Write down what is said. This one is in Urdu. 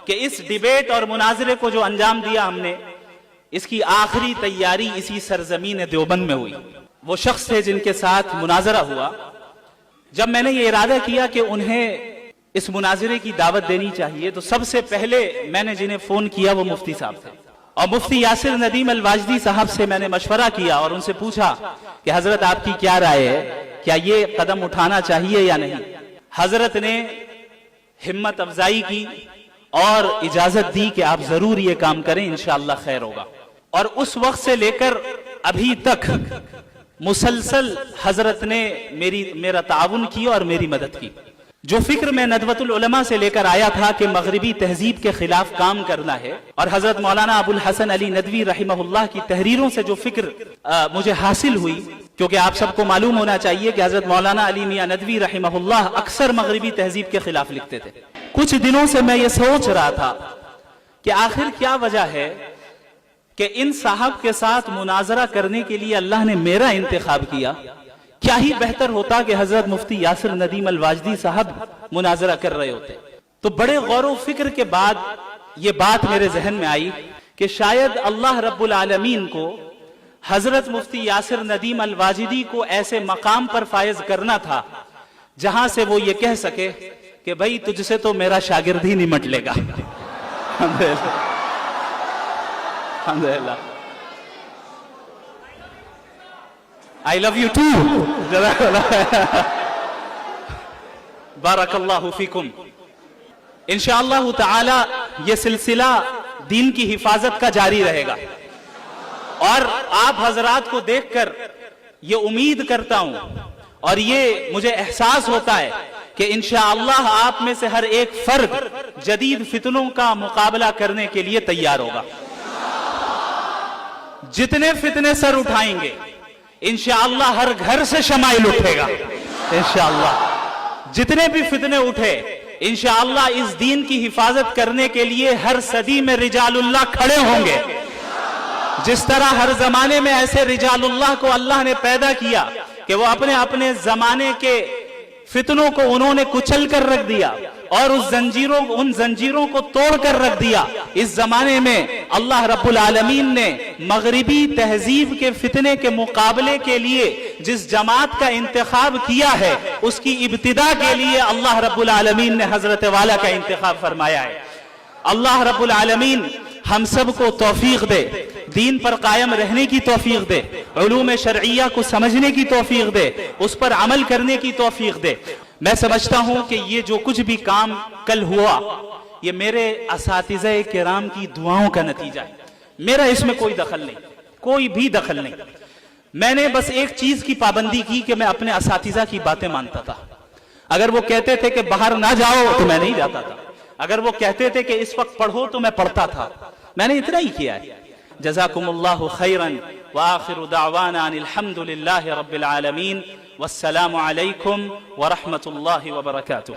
کہ اس ڈیبیٹ اور مناظرے کو جو انجام دیا ہم نے، اس کی آخری تیاری اسی سرزمین دیوبند میں ہوئی۔ وہ شخص تھے جن کے ساتھ مناظرہ ہوا۔ جب میں نے یہ ارادہ کیا کہ انہیں اس مناظرے کی دعوت دینی چاہیے، تو سب سے پہلے میں نے جنہیں فون کیا وہ مفتی صاحب تھے، اور مفتی یاسر ندیم الواجدی صاحب سے میں نے مشورہ کیا اور ان سے پوچھا کہ حضرت آپ کی کیا رائے ہے، کیا یہ قدم اٹھانا چاہیے یا نہیں؟ حضرت نے ہمت افزائی کی اور اجازت دی کہ آپ ضرور یہ کام کریں، انشاءاللہ خیر ہوگا۔ اور اس وقت سے لے کر ابھی تک مسلسل حضرت نے میرا تعاون کیا اور میری مدد کی۔ جو فکر میں ندوۃ العلماء سے لے کر آیا تھا کہ مغربی تہذیب کے خلاف کام کرنا ہے، اور حضرت مولانا ابو الحسن علی ندوی رحمہ اللہ کی تحریروں سے جو فکر مجھے حاصل ہوئی، کیونکہ آپ سب کو معلوم ہونا چاہیے کہ حضرت مولانا علی میاں ندوی رحمہ اللہ اکثر مغربی تہذیب کے خلاف لکھتے تھے۔ کچھ دنوں سے میں یہ سوچ رہا تھا کہ آخر کیا وجہ ہے کہ ان صاحب کے ساتھ مناظرہ کرنے کے لیے اللہ نے میرا انتخاب کیا۔ کیا ہی بہتر ہوتا کہ حضرت مفتی یاسر ندیم الواجدی صاحب مناظرہ کر رہے ہوتے۔ تو بڑے غور و فکر کے بعد یہ بات میرے ذہن میں آئی کہ شاید اللہ رب العالمین کو حضرت مفتی یاسر ندیم الواجدی کو ایسے مقام پر فائز کرنا تھا جہاں سے وہ یہ کہہ سکے کہ بھئی تجھ سے تو میرا شاگرد ہی نمٹ لے گا۔ الحمدللہ۔ I love you too. بارک اللہ فیکم۔ انشاءاللہ تعالی یہ سلسلہ دین کی حفاظت کا جاری رہے گا، اور آپ حضرات کو دیکھ کر یہ امید کرتا ہوں اور یہ مجھے احساس ہوتا ہے کہ انشاءاللہ آپ میں سے ہر ایک فرد جدید فتنوں کا مقابلہ کرنے کے لیے تیار ہوگا۔ جتنے فتنے سر اٹھائیں گے انشاءاللہ ہر گھر سے شمائل اٹھے گا انشاءاللہ۔ جتنے بھی فتنے اٹھے انشاءاللہ اس دین کی حفاظت کرنے کے لیے ہر صدی میں رجال اللہ کھڑے ہوں گے۔ جس طرح ہر زمانے میں ایسے رجال اللہ کو اللہ نے پیدا کیا کہ وہ اپنے زمانے کے فتنوں کو انہوں نے کچل کر رکھ دیا اور ان زنجیروں کو توڑ کر رکھ دیا، اس زمانے میں اللہ رب العالمین نے مغربی تہذیب کے فتنے کے مقابلے کے لیے جس جماعت کا انتخاب کیا ہے، اس کی ابتدا کے لیے اللہ رب العالمین نے حضرت والا کا انتخاب فرمایا ہے۔ اللہ رب العالمین ہم سب کو توفیق دے، دین پر قائم رہنے کی توفیق دے، علوم شرعیہ کو سمجھنے کی توفیق دے، اس پر عمل کرنے کی توفیق دے۔ میں سمجھتا ہوں کہ یہ جو کچھ بھی کام کل ہوا یہ میرے اساتذہ کرام کی دعاؤں کا نتیجہ ہے۔ میرا اس میں کوئی دخل نہیں، کوئی بھی دخل نہیں۔ میں نے بس ایک چیز کی پابندی کی کہ میں اپنے اساتذہ کی باتیں مانتا تھا۔ اگر وہ کہتے تھے کہ باہر نہ جاؤ تو میں نہیں جاتا تھا، اگر وہ کہتے تھے کہ اس وقت پڑھو تو میں پڑھتا تھا۔ میں نے اتنا ہی کیا ہے۔ جزاکم اللہ خیرا وآخر دعوانا ان الحمد للہ رب العالمین، والسلام علیکم ورحمۃ اللہ وبرکاتہ۔